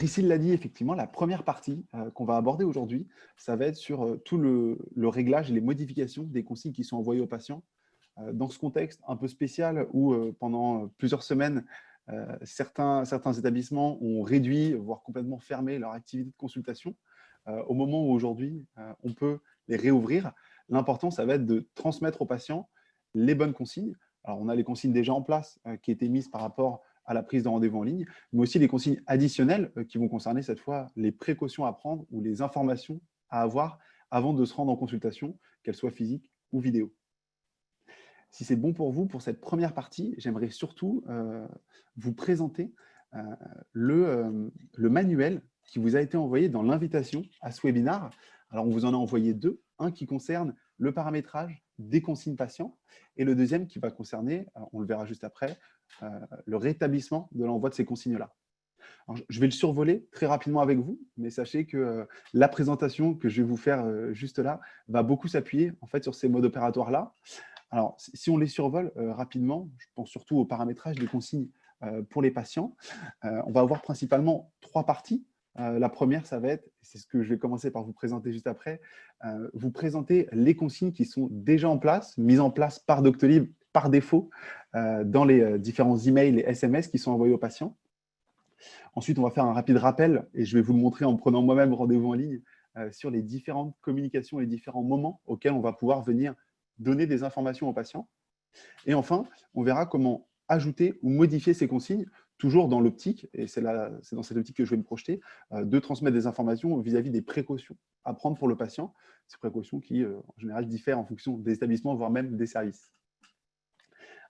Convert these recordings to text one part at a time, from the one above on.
Priscille l'a dit, effectivement, la première partie qu'on va aborder aujourd'hui, ça va être sur tout le réglage et les modifications des consignes qui sont envoyées aux patients. Dans ce contexte un peu spécial où pendant plusieurs semaines, certains établissements ont réduit, voire complètement fermé leur activité de consultation, au moment où aujourd'hui, on peut les réouvrir, l'important, ça va être de transmettre aux patients les bonnes consignes. Alors, on a les consignes déjà en place qui étaient mises par rapport à la prise de rendez-vous en ligne, mais aussi les consignes additionnelles qui vont concerner cette fois les précautions à prendre ou les informations à avoir avant de se rendre en consultation, qu'elles soient physiques ou vidéo. Si c'est bon pour vous, pour cette première partie, j'aimerais surtout vous présenter euh, le manuel qui vous a été envoyé dans l'invitation à ce webinaire. Alors, on vous en a envoyé deux. Un qui concerne le paramétrage des consignes patients et le deuxième qui va concerner, on le verra juste après, le rétablissement de l'envoi de ces consignes-là. Je vais le survoler très rapidement avec vous, mais sachez que la présentation que je vais vous faire juste là va beaucoup s'appuyer en fait, sur ces modes opératoires-là. Alors, si on les survole rapidement, je pense surtout au paramétrage des consignes pour les patients, on va avoir principalement trois parties. La première, ça va être, c'est ce que je vais commencer par vous présenter juste après, vous présenter les consignes qui sont déjà en place, mises en place par Doctolib par défaut dans les différents emails et SMS qui sont envoyés aux patients. Ensuite, on va faire un rapide rappel et je vais vous le montrer en prenant moi-même rendez-vous en ligne sur les différentes communications et les différents moments auxquels on va pouvoir venir donner des informations aux patients. Et enfin, on verra comment ajouter ou modifier ces consignes, toujours dans l'optique, et c'est dans cette optique que je vais me projeter, de transmettre des informations vis-à-vis des précautions à prendre pour le patient, ces précautions qui, en général, diffèrent en fonction des établissements, voire même des services.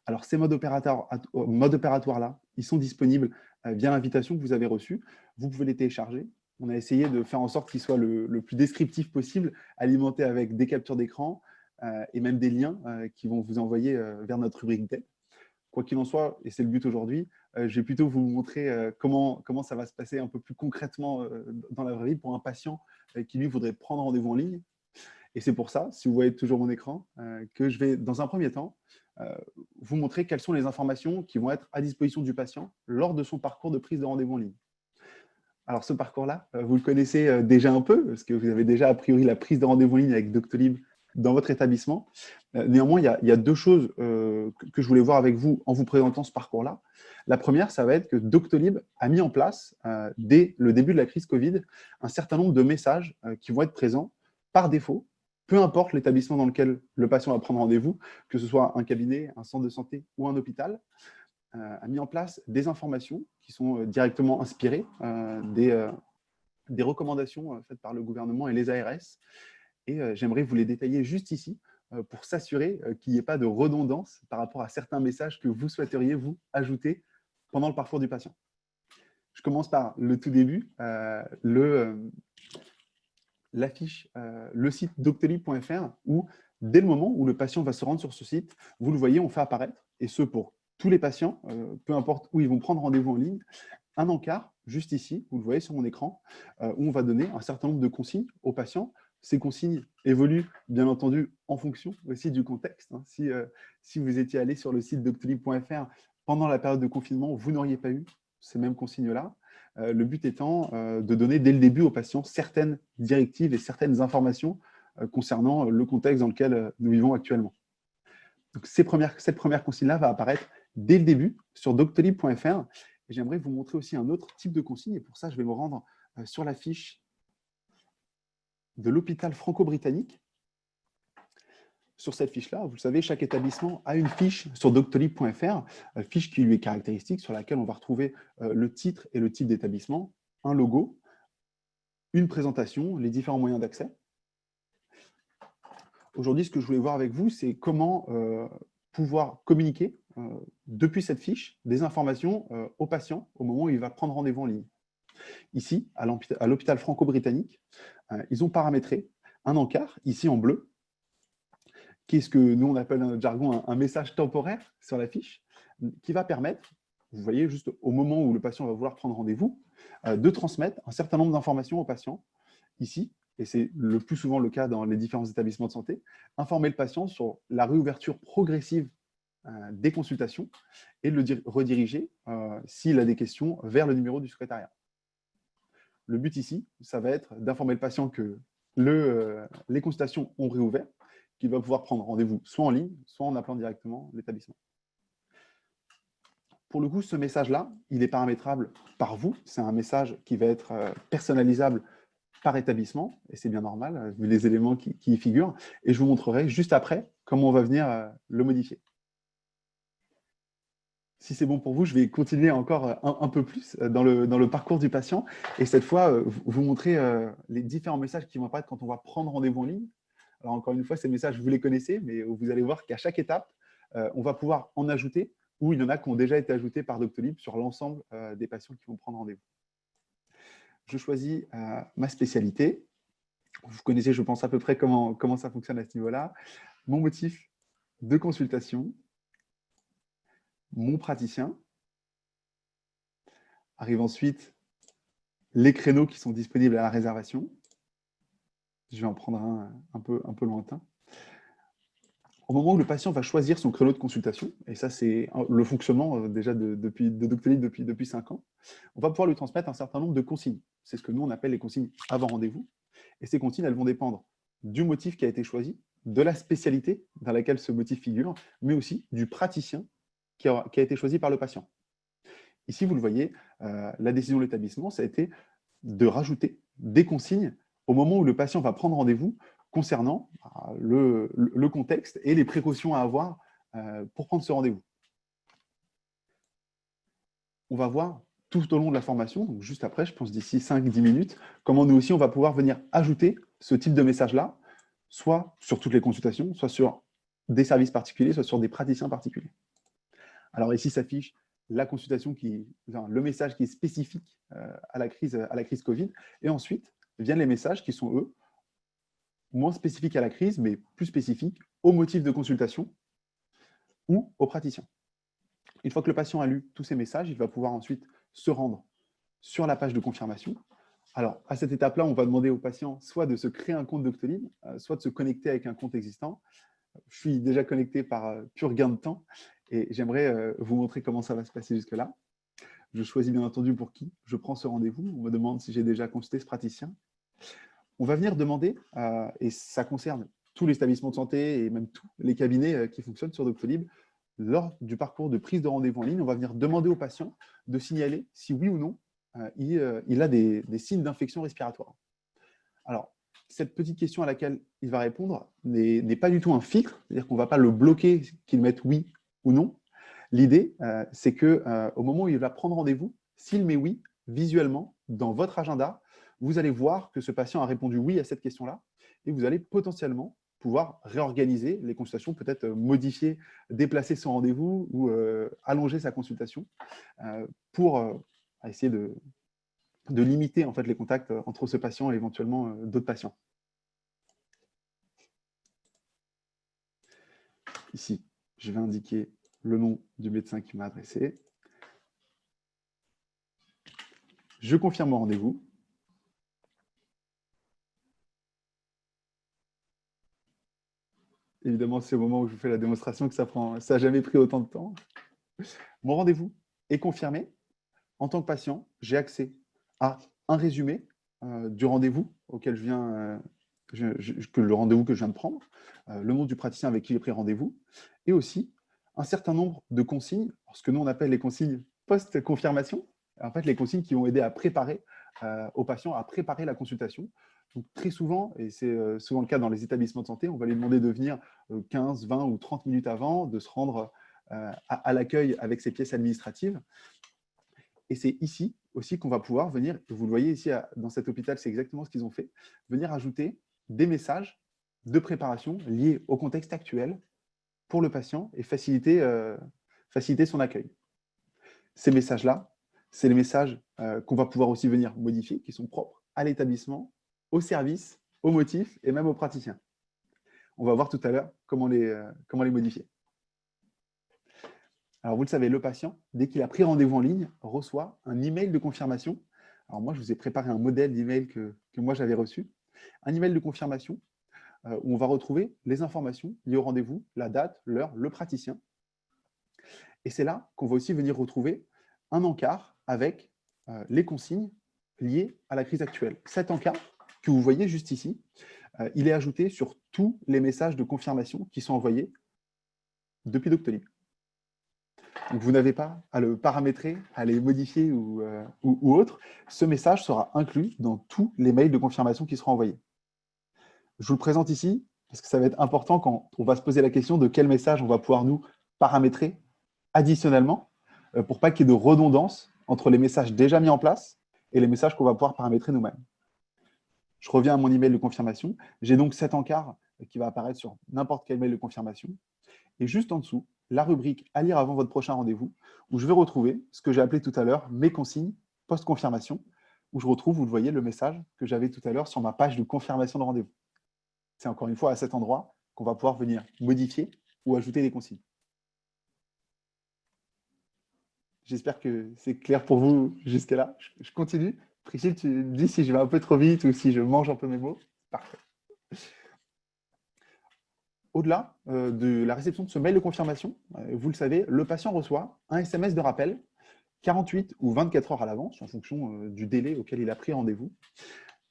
Alors, ces modes opératoires-là, ils sont disponibles via l'invitation que vous avez reçue. Vous pouvez les télécharger. On a essayé de faire en sorte qu'ils soient le plus descriptif possible, alimentés avec des captures d'écran et même des liens qui vont vous envoyer vers notre rubrique d'aide. Quoi qu'il en soit, et c'est le but aujourd'hui, je vais plutôt vous montrer comment ça va se passer un peu plus concrètement dans la vraie vie pour un patient qui, lui, voudrait prendre rendez-vous en ligne. Et c'est pour ça, si vous voyez toujours mon écran, que je vais, dans un premier temps, vous montrer quelles sont les informations qui vont être à disposition du patient lors de son parcours de prise de rendez-vous en ligne. Alors, ce parcours-là, vous le connaissez déjà un peu, parce que vous avez déjà, a priori, la prise de rendez-vous en ligne avec Doctolib dans votre établissement. Néanmoins, il y a deux choses que je voulais voir avec vous en vous présentant ce parcours-là. La première, ça va être que Doctolib a mis en place, dès le début de la crise Covid, un certain nombre de messages qui vont être présents par défaut, peu importe l'établissement dans lequel le patient va prendre rendez-vous, que ce soit un cabinet, un centre de santé ou un hôpital, a mis en place des informations qui sont directement inspirées des recommandations faites par le gouvernement et les ARS. Et j'aimerais vous les détailler juste ici pour s'assurer qu'il n'y ait pas de redondance par rapport à certains messages que vous souhaiteriez vous ajouter pendant le parcours du patient. Je commence par le tout début, l'affiche, le site doctolib.fr où, dès le moment où le patient va se rendre sur ce site, vous le voyez, on fait apparaître, et ce pour tous les patients, peu importe où ils vont prendre rendez-vous en ligne, un encart, juste ici, vous le voyez sur mon écran, où on va donner un certain nombre de consignes aux patients. Ces consignes évoluent, bien entendu, en fonction aussi du contexte. Si vous étiez allé sur le site doctolib.fr pendant la période de confinement, vous n'auriez pas eu ces mêmes consignes-là. Le but étant de donner dès le début aux patients certaines directives et certaines informations concernant le contexte dans lequel nous vivons actuellement. Donc, cette première consigne-là va apparaître dès le début sur doctolib.fr. Et j'aimerais vous montrer aussi un autre type de consigne. Et pour ça, je vais me rendre sur la fiche de l'hôpital franco-britannique. Sur cette fiche-là, vous le savez, chaque établissement a une fiche sur doctolib.fr, fiche qui lui est caractéristique, sur laquelle on va retrouver le titre et le type d'établissement, un logo, une présentation, les différents moyens d'accès. Aujourd'hui, ce que je voulais voir avec vous, c'est comment pouvoir communiquer depuis cette fiche des informations au patient au moment où il va prendre rendez-vous en ligne. Ici, à l'hôpital franco-britannique, ils ont paramétré un encart, ici en bleu, qui est ce que nous, on appelle dans notre jargon un message temporaire sur la fiche, qui va permettre, vous voyez, juste au moment où le patient va vouloir prendre rendez-vous, de transmettre un certain nombre d'informations au patient, ici, et c'est le plus souvent le cas dans les différents établissements de santé, informer le patient sur la réouverture progressive des consultations et le rediriger, s'il a des questions, vers le numéro du secrétariat. Le but ici, ça va être d'informer le patient que les consultations ont réouvert, qu'il va pouvoir prendre rendez-vous soit en ligne, soit en appelant directement l'établissement. Pour le coup, ce message-là, il est paramétrable par vous. C'est un message qui va être personnalisable par établissement, et c'est bien normal, vu les éléments qui y figurent. Et je vous montrerai juste après comment on va venir le modifier. Si c'est bon pour vous, je vais continuer encore un peu plus dans le parcours du patient. Et cette fois, vous montrer les différents messages qui vont apparaître quand on va prendre rendez-vous en ligne. Alors, encore une fois, ces messages, vous les connaissez, mais vous allez voir qu'à chaque étape, on va pouvoir en ajouter, ou il y en a qui ont déjà été ajoutés par Doctolib sur l'ensemble des patients qui vont prendre rendez-vous. Je choisis ma spécialité. Vous connaissez, je pense, à peu près comment ça fonctionne à ce niveau-là. Mon motif de consultation, mon praticien. Arrive ensuite les créneaux qui sont disponibles à la réservation. Je vais en prendre un peu lointain. Au moment où le patient va choisir son créneau de consultation, et ça c'est le fonctionnement déjà de Doctolib depuis 5 ans, on va pouvoir lui transmettre un certain nombre de consignes. C'est ce que nous on appelle les consignes avant rendez-vous. Et ces consignes, elles vont dépendre du motif qui a été choisi, de la spécialité dans laquelle ce motif figure, mais aussi du praticien qui a été choisi par le patient. Ici, vous le voyez, la décision de l'établissement, ça a été de rajouter des consignes au moment où le patient va prendre rendez-vous concernant le contexte et les précautions à avoir pour prendre ce rendez-vous. On va voir tout au long de la formation, donc juste après, je pense d'ici 5-10 minutes, comment nous aussi, on va pouvoir venir ajouter ce type de message-là, soit sur toutes les consultations, soit sur des services particuliers, soit sur des praticiens particuliers. Alors ici s'affiche la consultation, le message qui est spécifique à la crise Covid. Et ensuite, viennent les messages qui sont, eux, moins spécifiques à la crise, mais plus spécifiques au motif de consultation ou aux praticiens. Une fois que le patient a lu tous ces messages, il va pouvoir ensuite se rendre sur la page de confirmation. Alors, à cette étape-là, on va demander au patient soit de se créer un compte Doctolib, soit de se connecter avec un compte existant. Je suis déjà connecté par pur gain de temps et j'aimerais vous montrer comment ça va se passer jusque-là. Je choisis bien entendu pour qui je prends ce rendez-vous. On me demande si j'ai déjà consulté ce praticien. On va venir demander, et ça concerne tous les établissements de santé et même tous les cabinets qui fonctionnent sur Doctolib, lors du parcours de prise de rendez-vous en ligne, on va venir demander au patient de signaler si oui ou non il a des signes d'infection respiratoire. Alors, cette petite question à laquelle il va répondre n'est pas du tout un filtre, c'est-à-dire qu'on ne va pas le bloquer qu'il mette oui ou non. L'idée, c'est qu'au moment où il va prendre rendez-vous, s'il met oui, visuellement, dans votre agenda, vous allez voir que ce patient a répondu oui à cette question-là et vous allez potentiellement pouvoir réorganiser les consultations, peut-être modifier, déplacer son rendez-vous ou allonger sa consultation pour essayer de limiter en fait, les contacts entre ce patient et éventuellement d'autres patients. Ici, je vais indiquer le nom du médecin qui m'a adressé. Je confirme mon rendez-vous. Évidemment, c'est au moment où je vous fais la démonstration que ça n'a jamais pris autant de temps. Mon rendez-vous est confirmé. En tant que patient, j'ai accès à un résumé du rendez-vous auquel le rendez-vous que je viens de prendre, le nom du praticien avec qui j'ai pris rendez-vous, et aussi un certain nombre de consignes, ce que nous on appelle les consignes post-confirmation, en fait les consignes qui vont aider à préparer au patient à préparer la consultation. Donc, très souvent, et c'est souvent le cas dans les établissements de santé, on va lui demander de venir 15, 20 ou 30 minutes avant, de se rendre à l'accueil avec ses pièces administratives. Et c'est ici aussi qu'on va pouvoir venir, vous le voyez ici dans cet hôpital, c'est exactement ce qu'ils ont fait, venir ajouter des messages de préparation liés au contexte actuel pour le patient et faciliter son accueil. Ces messages-là, c'est les messages qu'on va pouvoir aussi venir modifier, qui sont propres à l'établissement, au service, au motif et même aux praticiens. On va voir tout à l'heure comment les modifier. Alors, vous le savez, le patient, dès qu'il a pris rendez-vous en ligne, reçoit un email de confirmation. Alors, moi, je vous ai préparé un modèle d'email que moi, j'avais reçu. Un email de confirmation où on va retrouver les informations liées au rendez-vous, la date, l'heure, le praticien. Et c'est là qu'on va aussi venir retrouver un encart avec les consignes lié à la crise actuelle. Cet encart que vous voyez juste ici, il est ajouté sur tous les messages de confirmation qui sont envoyés depuis Doctolib. Donc, vous n'avez pas à le paramétrer, à les modifier ou autre. Ce message sera inclus dans tous les mails de confirmation qui seront envoyés. Je vous le présente ici parce que ça va être important quand on va se poser la question de quel message on va pouvoir nous paramétrer additionnellement pour pas qu'il y ait de redondance entre les messages déjà mis en place et les messages qu'on va pouvoir paramétrer nous-mêmes. Je reviens à mon email de confirmation. J'ai donc cet encart qui va apparaître sur n'importe quel mail de confirmation. Et juste en dessous, la rubrique « À lire avant votre prochain rendez-vous » où je vais retrouver ce que j'ai appelé tout à l'heure mes consignes post-confirmation, où je retrouve, vous le voyez, le message que j'avais tout à l'heure sur ma page de confirmation de rendez-vous. C'est encore une fois à cet endroit qu'on va pouvoir venir modifier ou ajouter des consignes. J'espère que c'est clair pour vous jusqu'à là. Je continue. Priscille, tu me dis si je vais un peu trop vite ou si je mange un peu mes mots. Parfait. Au-delà de la réception de ce mail de confirmation, vous le savez, le patient reçoit un SMS de rappel 48 ou 24 heures à l'avance, en fonction du délai auquel il a pris rendez-vous.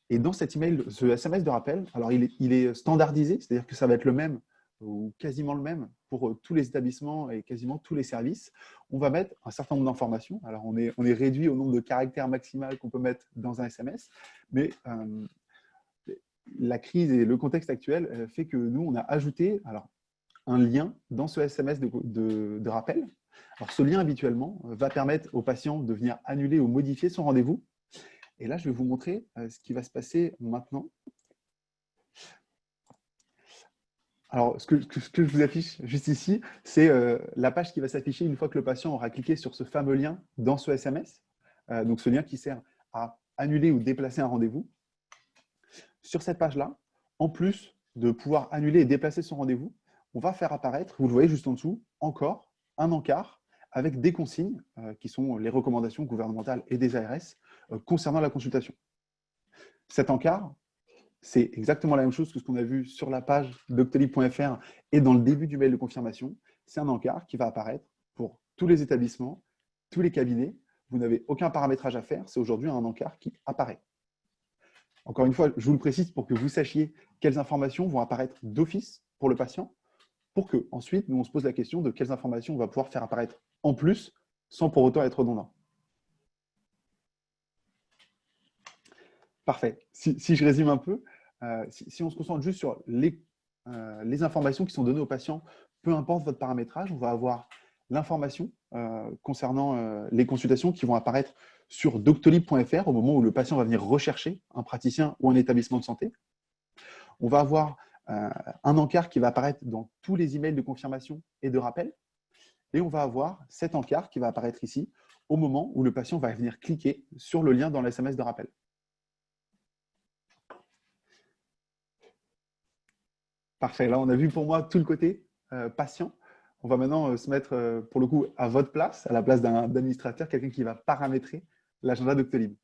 Et dans cet email, ce SMS de rappel, alors il est standardisé, c'est-à-dire que ça va être le même ou quasiment le même pour tous les établissements et quasiment tous les services. On va mettre un certain nombre d'informations. Alors, on est réduit au nombre de caractères maximal qu'on peut mettre dans un SMS, mais la crise et le contexte actuel fait que nous, on a ajouté un lien dans ce SMS de rappel. Alors, ce lien, habituellement, va permettre au patient de venir annuler ou modifier son rendez-vous. Et là, je vais vous montrer ce qui va se passer maintenant. Alors, ce que je vous affiche juste ici, c'est la page qui va s'afficher une fois que le patient aura cliqué sur ce fameux lien dans ce SMS. Donc, ce lien qui sert à annuler ou déplacer un rendez-vous. Sur cette page-là, en plus de pouvoir annuler et déplacer son rendez-vous, on va faire apparaître, vous le voyez juste en dessous, encore un encart avec des consignes qui sont les recommandations gouvernementales et des ARS concernant la consultation. Cet encart, c'est exactement la même chose que ce qu'on a vu sur la page doctolib.fr et dans le début du mail de confirmation. C'est un encart qui va apparaître pour tous les établissements, tous les cabinets. Vous n'avez aucun paramétrage à faire. C'est aujourd'hui un encart qui apparaît. Encore une fois, je vous le précise pour que vous sachiez quelles informations vont apparaître d'office pour le patient, pour qu'ensuite, nous, on se pose la question de quelles informations on va pouvoir faire apparaître en plus, sans pour autant être redondant. Parfait. Si je résume un peu, si on se concentre juste sur les informations qui sont données aux patients, peu importe votre paramétrage, on va avoir l'information concernant les consultations qui vont apparaître sur doctolib.fr au moment où le patient va venir rechercher un praticien ou un établissement de santé. On va avoir un encart qui va apparaître dans tous les emails de confirmation et de rappel. Et on va avoir cet encart qui va apparaître ici au moment où le patient va venir cliquer sur le lien dans le SMS de rappel. Parfait. Là, on a vu pour moi tout le côté patient. On va maintenant se mettre, pour le coup, à votre place, à la place d'un administrateur, quelqu'un qui va paramétrer l'agenda Doctolib.